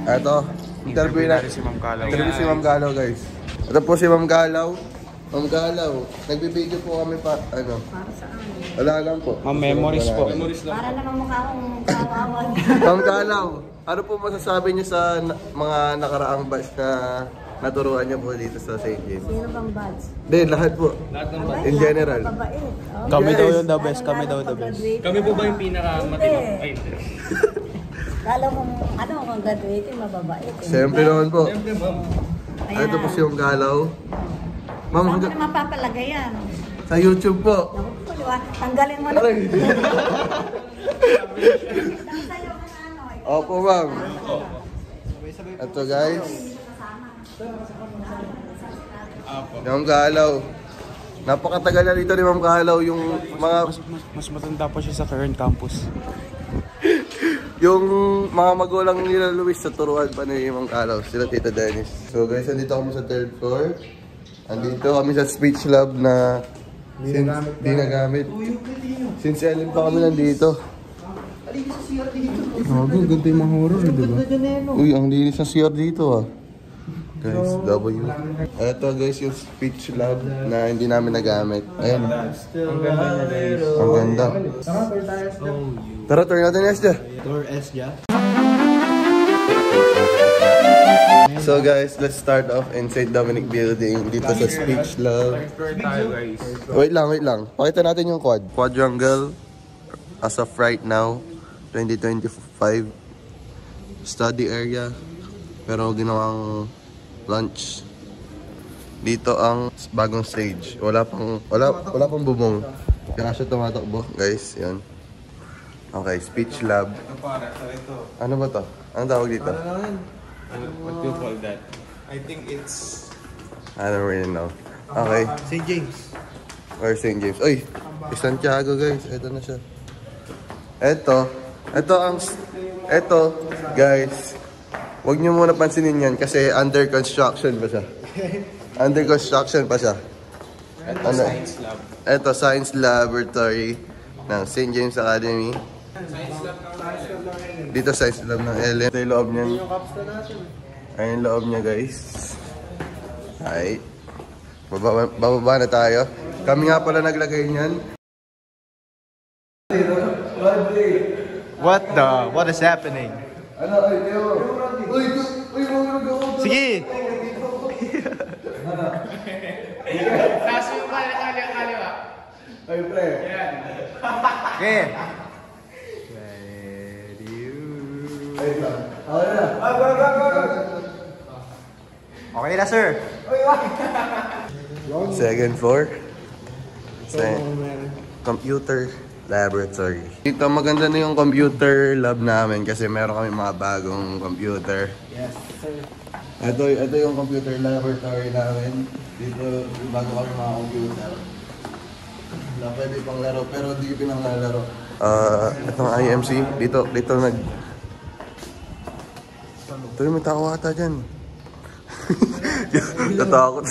Ito, interview si Ma'am Galaw. Interview si Ma'am Galaw, guys. Ito po si Ma'am Galaw. Ma'am Galaw, nagbibideo po kami pa, ano? Para saan? Wala lang po. Ma'am, memories po. Para naman mukha akong kawawan. Ma'am Galaw, ano po masasabi niyo sa mga nakaraang batch na naturuan niyo po dito sa St. James? Sino bang batch? Hindi, lahat po. In general. Mabait. Oh. Kami daw yung the best. Kami daw the best. Kami po ba yung pinaka-matino? Ay, Lalo kung ano, kung graduating, mababait. Siyempre naman po. siyempre ma'am. Ito po si Ma'am Galaw. Ma'am, Saan mo naman papalagay yan? sa YouTube po. Naku po, diba? Tanggalin mo na. Opo, ma'am. Ito, guys. Ma'am Galaw. Napakatagal na dito ni Ma'am Galaw yung mga... Mas matanda pa siya sa current campus. Yung mga magulang nila Luis sa turuan pa ni Ma'am Galaw, sila Tita Dennis. So guys, andito kami sa 3rd floor. Andito kami sa speech lab na di nagamit. Since Ellen pa kami nandito. Ang ganda yung mga horror, di ba? Uy, ang linis ng CR dito ah. Guys, W. Ito guys yung speech lab na hindi namin nagamit. Ayan. Ang ganda niya, guys. Ang ganda. Tara, tour natin Esja. Tour Esja. So guys, let's start off in St. Dominic Building dito sa speech lab. Tour tayo, guys. Wait lang. Pakita natin yung quadrangle as of right now, 2025. Study area, pero ginawang lunch. Dito ang bagong stage. Wala pang bubong. Kaya siya tumatakbo, guys. Yan. Okay, speech lab. Ano ba to? Anong tawag dito? What do you call that? I think it's... I don't really know. Okay. St. James. Or St. James. Uy! Santiago, guys. Ito na siya. Ito, guys. Huwag niyo muna pansinin yan kasi under construction pa siya. Under construction pa siya. Ito, Science Lab. Ito, Science Laboratory ng St. James Academy. Dito, Science Lab ng Ellen. Ito yung loob niyan. Ayun yung loob niya, guys. Ay. Bababa na tayo. Kami nga pala naglagay niyan. What is happening? Ano, ay, Teo? Uy, mga Sige! Taas yung kaliwa. Ay, pre. Okay. Ay, lang. Okay na. Okay na, sir. Second floor. Computer laboratory. Dito maganda na yung computer lab namin kasi meron kami mga bagong computer. Yes, sir. Ito yung computer laboratory namin. Dito bago kami mga computer. Na pwede pang laro pero hindi pinanglalaro. Itong IMC dito Ito yung may tao ata dyan. Natakot.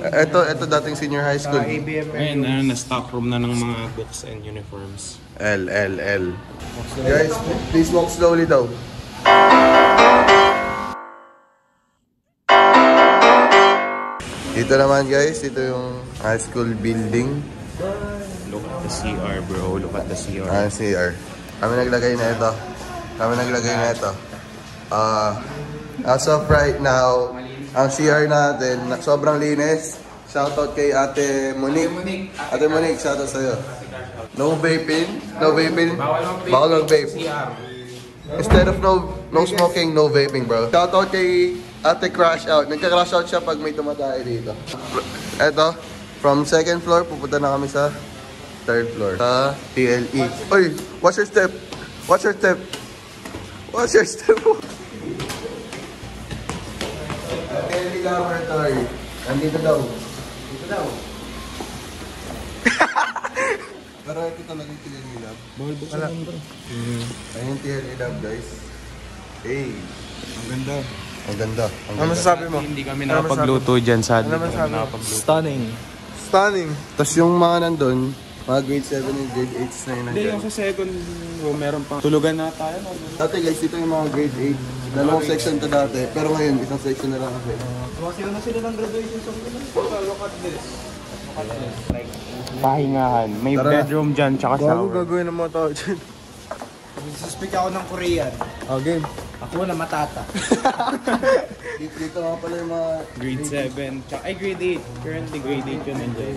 Ito dating senior high school. Ayun, na-stock room na ng mga books and uniforms. L. Guys, please walk slowly daw. Dito naman guys, ito yung high school building. Look at the CR, bro. Look at the CR. CR. Kami naglagay na ito. As of right now, ang CR natin, sobrang linis. Shoutout kay Ate Monique. Ate Monique, shoutout sa'yo. No vaping. Bawal mag-vape. Instead of no smoking, no vaping, bro. Shoutout kay Ate Crash Out. Nagka-crash out siya pag may tumatay dito. Eto, from 2nd floor, pupunta na kami sa 3rd floor. Sa TLE. Uy, what's your step? TLE laboratory. Nandito daw. Pero ito talaga yung TLE lab. Bawal buksan lang, bro. Ayun yung TLE lab, guys. Hey. Ang ganda. Ang ganda. Ano masasabi mo? Hindi kami nakapagluto dyan, sadly. Ano masasabi mo? Stunning. Tapos yung mga nandun, Mga grade 7 and grade 8 na yun. Hindi, yung sa second room, meron pang tulugan na tayo. No? Dati guys, dito yung mga grade 8. Dalawang section to dati. Pero ngayon, isang section na lang kasi. Sila na sila ng graduation song nila. Look at this. Like, pahingahan. May Tara. bedroom dyan, tsaka Bago shower. gagawin ng mga tao dyan. Speak ako ng Korean. Oh, game. Ako na matata. Dito nga pala yung mga... Grade 7, tsaka ay grade 8. Currently grade 8 yun nandiyan.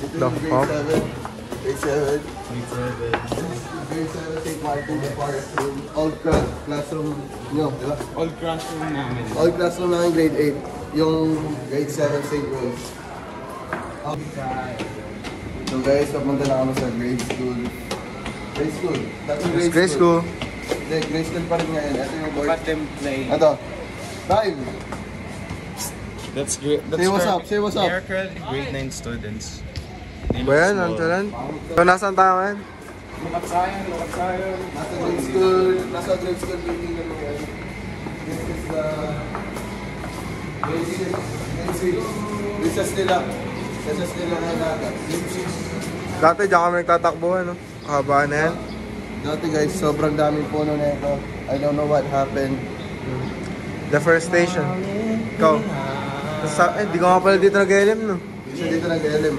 Ito yung grade 7. Grade 7. Grade 7, St. Martin, the forest room. Old classroom nyo, di ba? Old classroom namin. Old classroom namin grade 8. Yung grade 7 St. Rose. So guys, papunta na kami sa grade school. Grade school. That's grade school. Hindi, grade school pa rin ngayon. Ito yung board. Let them play. Ito. Time. That's great. Say what's up, say what's up. They're currently grade 9 students. Bayan, nandiyan. So, nasaan tayo ngayon? Look at science. Nasa grade school meeting na mga guys. This is the grade 6. Recess nila. Recess nila na naga. Grade 6. Dati, diyan kami nagtatakbuhan, no? Kahabaan na yan. Dati guys, sobrang daming puno na ito. I don't know what happened. The first station. Ikaw. Di ko nga pala dito nag-LM, no? Isa dito nag-LM.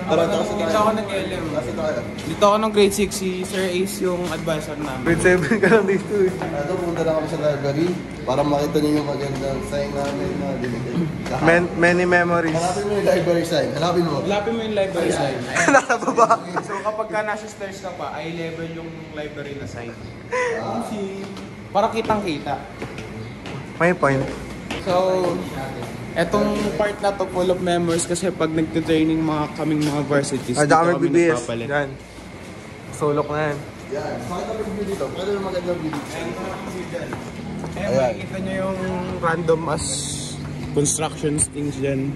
Tara, tapos Dito ako nag-LM. Kasi tayo. Dito ako ng grade 6. Si Sir Ace yung advisor namin. Grade 7 ka lang dito, eh. Ito, punta na kami sa library para makita niyo yung magandang sign namin na binigay. Many memories. Hanapin mo yung library sign. Hanapin mo. Lapin mo yung library sign. Nasa baba. So kapag ka nasa stairs ka pa, ay level yung library na sign. Para kitang-kita. May point. So, etong part na to full of memories kasi pag nagte-training kaming mga varsities, Diyan kami kami BBS. nagpapalit. Yan. Sulok na yan. Yan. Pakita mo yung view dito. Pwede yung magandang view dito. Eh, makikita nyo yung random as construction things dyan.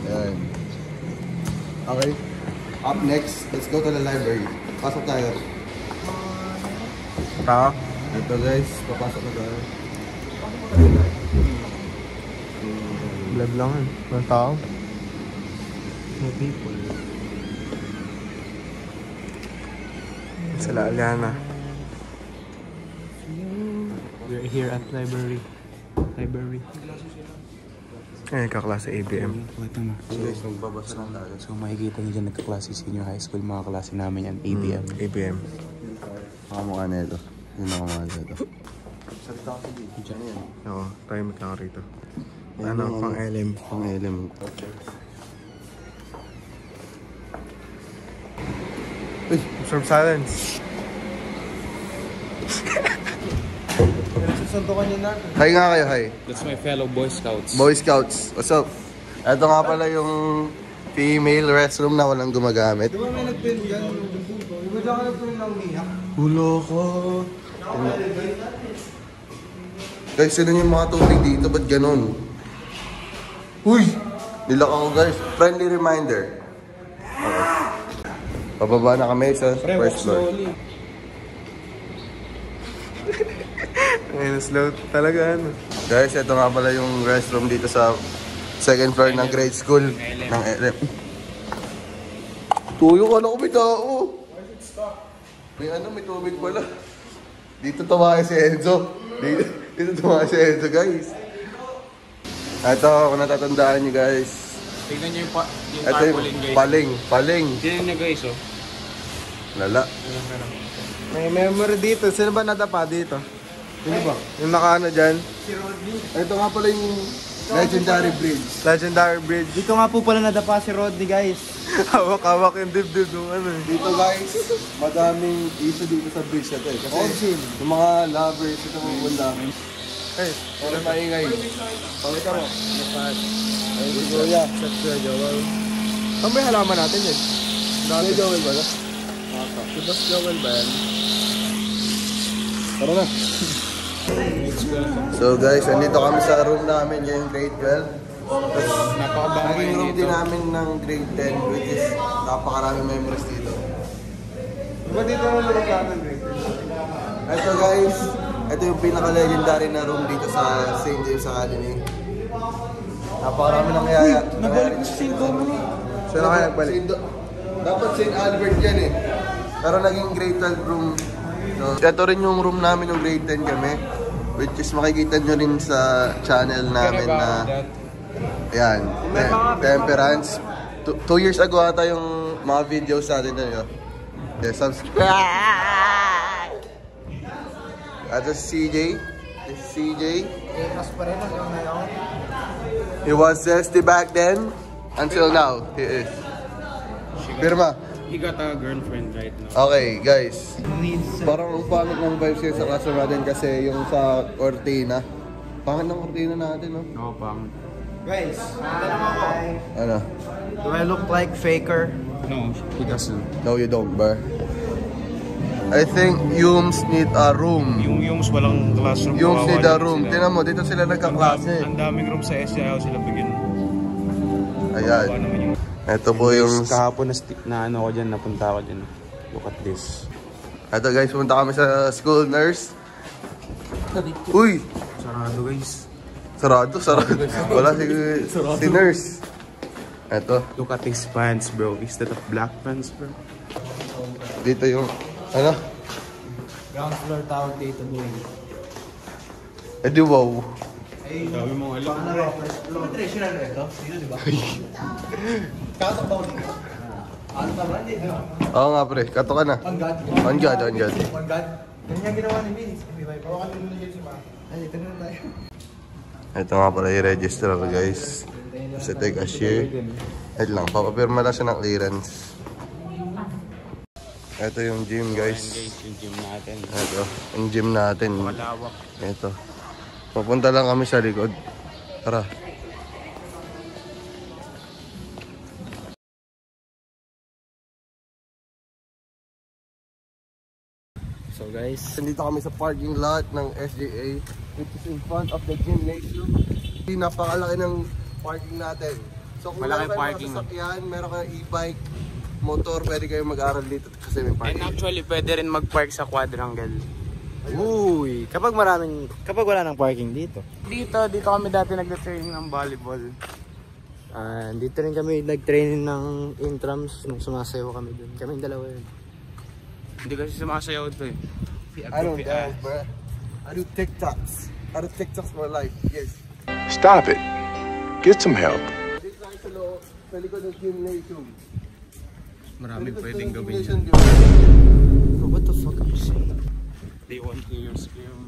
Ayan. Okay. Up next, let's go to the library. Pasok tayo. Tao. Ito guys, papasok na tayo. Vlog lang yan. Walang tao. No people. Sila Aliana. We're here at library. Ayun, kaklase ABM. Ito na. Guys, magbabasa lang tayo. So makikita nyo dyan nagkaklase senior high school, mga klase namin yan, ABM. ABM. Makamukha na ito. Yun ang makamukha na ito. Oo, tahimik lang ako rito. Ano, pang LM. Pang LM. Uy, observe silence. Hi nga kayo, hi. That's my fellow Boy Scouts. Boy Scouts, what's up? Ito nga pala yung female restroom na walang gumagamit. Diba may nag-print yan? Diba dyan ka nag-print ng niyak? Hulo ko. Guys, sino yung mga tubig dito? Ba't ganun? Uy! Nilak ako guys. Friendly reminder. Okay. Pababa na kami sa first floor. Ayun, slow talaga ano. Guys, ito nga pala yung restroom dito sa second floor ng grade school ng LM. Tuyo ka na ko, may tao. May tubig pala. Dito tumakas si Enzo. Dito tumakas si Enzo, guys. Ito, kung natatandaan nyo guys. Tignan nyo yung Ito tarpaulin yung guys. paling. Tignan nyo guys oh. Lala. May memory dito. Sino ba nadapa dito? Sino ba? Yung nakaano dyan? Ito nga pala yung legendary bridge. Legendary Bridge. Dito nga po pala nadapa si Rodney, guys. Hawak-hawak yung dibdib ng ano eh. Dito guys, madaming issue dito sa bridge na ito eh. Kasi yung mga lovers ito pupunta. Ay, Pero maingay. Pakita mo. Ay, si Kuya. Sir Joel. Saan ba yung halaman natin yun? Si Joel ba na? Si Boss Joel ba yan? Tara na. So guys, andito kami sa room namin ngayong grade 12. Napakabangay Naging room dito. din namin ng grade 10 which is napakaraming memories dito. Diba dito naman lugar natin, Rick? Ito guys, ito yung pinaka-legendary na room dito sa St. James Academy. Napakarami ng yaya. Nabalik ko si St. Dominic. Saan kaya nagbalik? Dapat St. Albert yan eh. Pero naging grade 12 room. So, ito rin yung room namin, yung grade 10 kami. Which is makikita nyo rin sa channel namin na ayan, Temperance. 2 years ago ata yung mga videos natin na yun. Yeah, subscribe! At this is CJ. This is CJ. He was zesty back then. Until now, he is. Pirma. He got a girlfriend right now. Okay, guys. Parang ang pangit ng vibes kayo sa classroom natin kasi yung sa cortina. Pangit ng cortina natin, no? Oo, pang. Guys, tanong ako. Ano? Do I look like faker? No, he doesn't. No, you don't, bro. I think Yums need a room. Yung Yums walang classroom. Yums need a room. Tingnan mo, dito sila nagkaklase. Ang daming room sa SCIO sila bigyan. Ayan. Ito po yung... Kahapon na ano ko dyan, napunta ako dyan. Look at this. Ito guys, punta kami sa school nurse. Uy! Sarado guys. Sarado. Wala si nurse. Ito. Look at his pants bro. Instead of black pants bro. Dito yung... Ano? Ground floor tawag dito boy. Eh di wow. Dami mong alam. Treasurer na ito? Dito diba? Kakabaw dito. Ano ka ba? Oo nga pre, kato ka na. On God. On God. On God? Ganyan ginawa ni Vince. Bawakan din mo na si Ma. Ay, ito na tayo. Ito nga pala i-register guys. Kasi take a share. Wait lang, papapirma lang siya ng clearance. Ito yung gym guys. Yung gym natin. Ito, yung gym natin. Malawak. Ito. Papunta lang kami sa likod. Tara. So guys, Nandito kami sa parking lot ng SJA, which is in front of the gymnasium. Napakalaki ng parking natin. So kung Malaki meron kayong parking. mga sasakyan, meron kayong e-bike, motor, pwede kayong mag-aral dito kasi may And parking. actually, pwede rin mag-park sa quadrangle. uy, kapag wala ng parking dito. Dito kami dati nag-training ng volleyball. Dito rin kami nag-training ng intrams nung sumasayaw kami dun. Kami yung dalawa yun. Hindi kasi sumasayaw ito eh. I don't know, bro. I do TikToks. I do TikToks for life, yes. Stop it. Get some help. Dito lang sa loob, sa likod ng gymnasium. Maraming Sa likod pwedeng ng gawin gymnasium, yun. Oh, what the fuck are you saying? They want to your skill.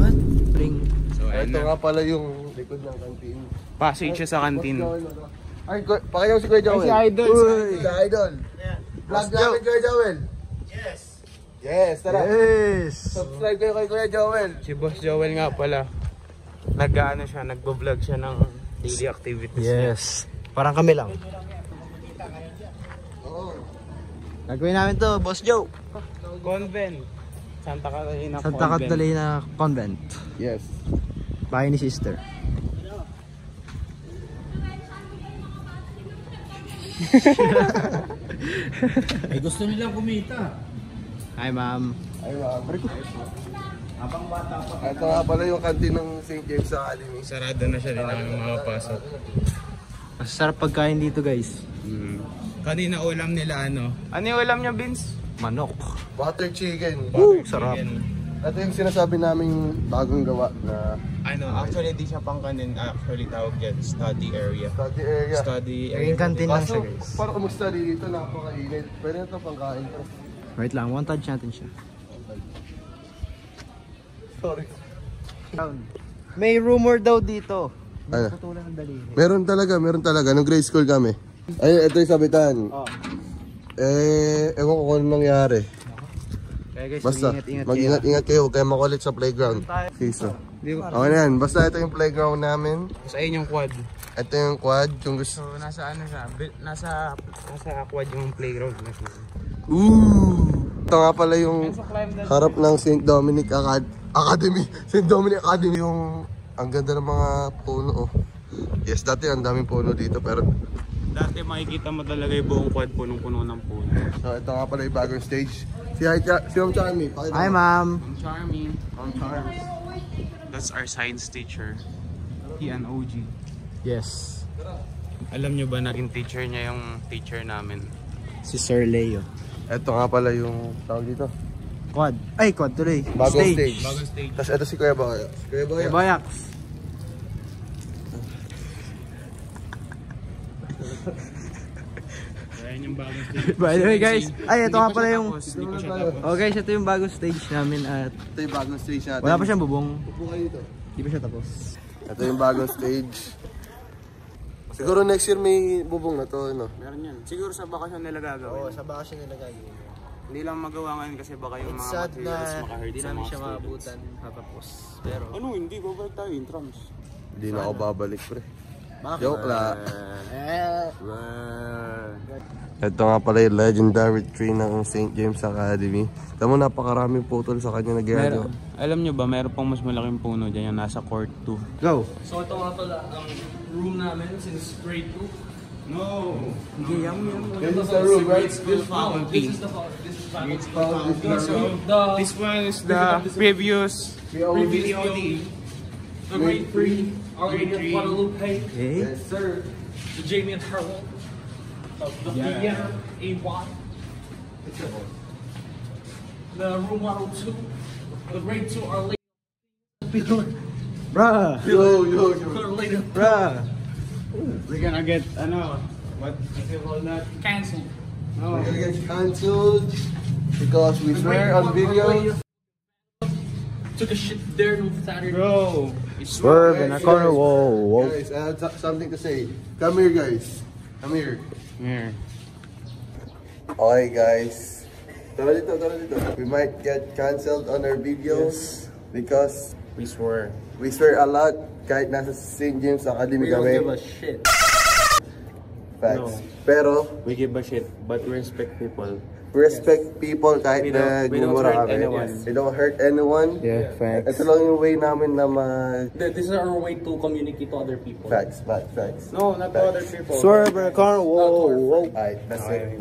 What? Bring. So ayun Ito na. nga pala yung likod ng kantin. Passage siya sa kantin. Ay, pakita mo si Kuya Joel. Si Idol. Uy, si Idol. Vlog namin Kuya Joel. Yes, tara. Yes! Subscribe kayo kay Kuya Joel. Si Boss Joel nga pala. Nag-ano siya, nagbo-vlog siya ng daily activities niya. Yes. Parang kami lang. Nagawin namin to, Boss Joe. Convent. Santa Catalina Santa Convent. Catalina Convent. Yes. Bahay ni sister. Ay, gusto nilang kumita. Hi, ma'am. Ay, ma'am. Ito nga pala yung kantin ng St. James Academy. Sarado na siya, di namin makapasok. Masarap pagkain dito, guys. Kanina ulam nila ano? Ano yung ulam niya, Vince? Manok. Butter chicken. Sarap. Ito yung sinasabi namin bagong gawa na Ano, actually di siya pang kanin. Actually tawag dyan, study area. study area. Study area. Naging kantin lang Kaso, siya, guys. para kung mag-study dito, napakainit. Pwede na ito pangkain. Wait lang, montage natin siya. Sorry. May rumor daw dito. Ano? Putulan ng daliri. Meron talaga. Nung grade school kami. Ay, ito yung sabitan. Ewan ko kung anong nangyari. Kaya guys, Basta, mag-ingat-ingat kayo. mag-ingat-ingat kayo. Huwag kayong makulit sa playground. Fiso. Okay na yan. Basta ito yung playground namin. Sa inyong quad. Ito yung quad. Kung gusto. So nasa ano siya, nasa quad yung playground na siya. Ooh! Ito nga pala yung harap ng St. Dominic Academy. St. Dominic Academy. Yung ang ganda ng mga puno. Oh. Yes, dati ang daming puno dito pero Dati makikita mo talaga yung buong quad punong-puno ng puno. so ito nga pala yung bagong stage. Si Ma'am Charmy. Hi, ma'am. Ang charming. Ma'am Charmy. That's our science teacher. Ian OG. Yes. Alam nyo ba naging teacher niya yung teacher namin? Si Sir Leo. Ito nga pala yung tawag dito. Quad. Ay, quad tuloy. Bagong stage. Bagong stage. Tapos ito si Kuya Boya. Kuya Boya. Bayak. Ayan yung bagong stage. By the way guys, ay ito nga pala yung... Hindi pa siya tapos. Oh guys, ito yung bagong stage namin at Ito yung bagong stage natin. wala pa siyang bubong. Upo kayo dito. Hindi pa siya tapos. Ito yung bagong stage. Siguro next year may bubong na to, no? Meron yan. Siguro sa bakasyon nila gagawin. sa baka siya nila gagawin. Hindi lang magawa ngayon kasi baka yung It's mga sad na materials makahurt hindi sa namin mga siya students. maabutan patapos. Pero Ano, hindi. Babalik tayo in trams. Hindi na ako babalik, pre. bakit? Joke lang. Eh, Ito nga pala yung legendary tree ng St. James Academy. Tama, napakaraming putol sa kanya na ginagawa. Alam nyo ba, meron pang mas malaking puno dyan yung nasa court 2. go! So ito nga pala ang room namin since grade 2. No! This is the room, right? This is the faculty. This one is the previous VOD. The grade 3, our Grade 3. Guadalupe, Okay. Sir Jamie and Harold of the Vienna A1. The room 102, the grade 2 are Bruh! Yo. later Bruh! We're gonna get, what you call that? canceled. No. We're gonna get cancelled because we swear on video. Took a shit there on Saturday. Bro! Swerve in a corner, whoa, whoa. Guys, I have something to say. Come here, guys. Come here. Here. Okay, guys. Tara dito. We might get cancelled on our videos because We swear. we swear a lot kahit nasa St. James Academy kami. shit. Facts. Pero, We give a shit, but we respect people. respect people kahit We na don't gumura hurt kami. anyone. We don't hurt anyone. Yeah, facts. Ito lang yung way namin na This is our way to communicate to other people. Facts. No, not to other people. Swerve in a corner, whoa, whoa. Alright, that's it.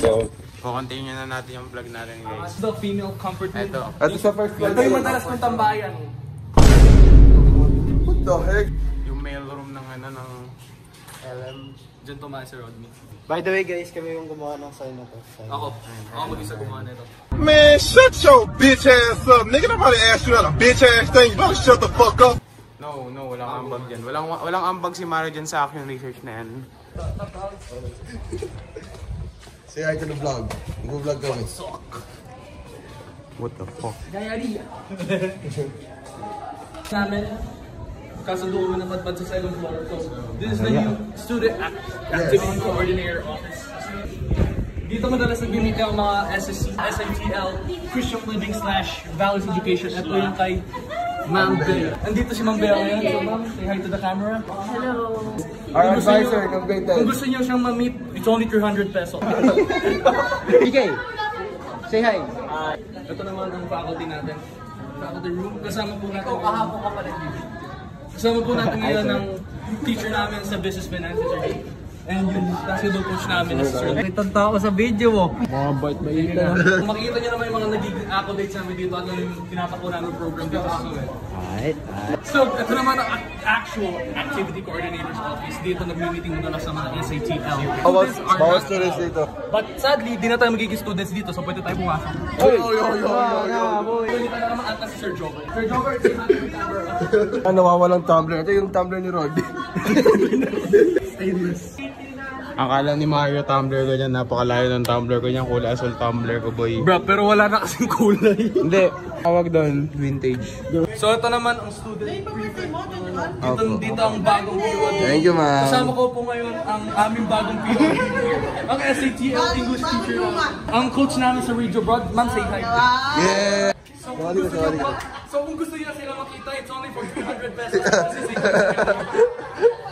So, continue na natin yung vlog natin guys. The female comfort room. Ito. Ito sa first vlog. Ito yung madalas kong tambayan. What the heck? Yung mail room ng ng LM. Diyan tumayo si Rodney. By the way guys, kami yung gumawa ng sign na to. Ako mag-isa gumawa nito. Man, shut your bitch ass up, nigga. Nobody asked you that a bitch ass thing. You better shut the fuck up. No, walang ambag dyan. Walang ambag si Mario dyan sa akin research na yan. Say hi to the vlog. Nag-vlog kami. What the fuck? Namin, kasundo kami ng padpad sa second floor. So, this is the new student activity coordinator office. Dito madalas nag-meet ang mga SSC, SITL, Christian Living / Values Education. Ito yung kay Ma'am Bea. Andito si Ma'am Bea ngayon. So ma'am, say hi to the camera. Hello. Our advisor, ng Kung gusto niyo siyang ma-meet, it's only 300 pesos. PK, say hi. Ito naman ang faculty natin. Faculty room. Kasama po natin. Kahapon ka pala dito. Kasama po natin ngayon ng teacher namin sa Business Finance, Sir Jay. And yung basketball coach namin na si Sir. Itong tao sa video mo. Mga bait-bait na. Kung makikita niyo naman yung mga nagiging accolades namin dito at yung tinatakbo namin program dito sa Suwet. Alright. So, ito naman ang actual activity coordinator's office. Dito nag-meeting muna sa mga SATL. Bawal students dito. But sadly, di na tayo magiging students dito, so pwede tayo pumasok. Pwede tayo naman ata si Sir Jover. Sir Jover, say hi to the camera. Nawawalang tumbler. Ito yung tumbler ni Rod. Akala ni Mario tumbler ko dyan, napakalayo ng tumbler ko dyan, kulay asol tumbler ko boy. Bro, pero wala na kasing kulay. Hindi, tawag doon, vintage. So ito naman ang student prefect. Dito ang bagong PO. Thank you, ma'am. Kasama ko po ngayon ang aming bagong PO. Ang SATL English teacher. Ang coach namin sa Radio Broad. Ma'am, say hi. Yeah! So kung gusto niyo sila makita, it's only for 300 pesos.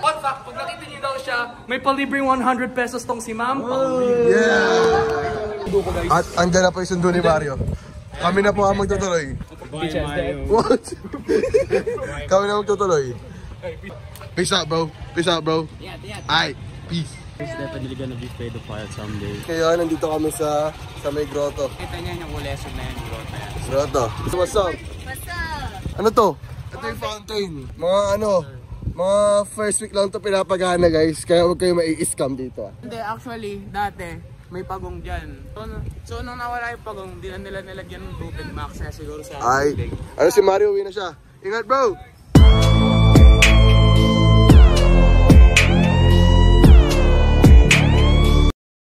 Fun fact, pag nakita niyo daw siya, may palibreng 100 pesos tong si ma'am. Yeah! At andyan na po yung sundo ni Mario. Kami na po ang magtutuloy. Bye Mario. What? Kami na magtutuloy. Peace out, bro. Peace out, bro. Aight, peace. He's definitely gonna be paid apart someday. Kaya nandito kami sa may grotto. Kita niya yung kulesog na yan, bro. Grotto. What's up? What's up? Ano to? Ito water fountain. Mga ano, mga first week lang to pinapagana guys. Kaya huwag kayo mai-scam dito. Hindi, actually, dati, may pagong dyan. So, nung nawala yung pagong, di na nila nilagyan ng tubig. Max na siguro sa Ay, ano si Mario, uwi na siya. Ingat bro!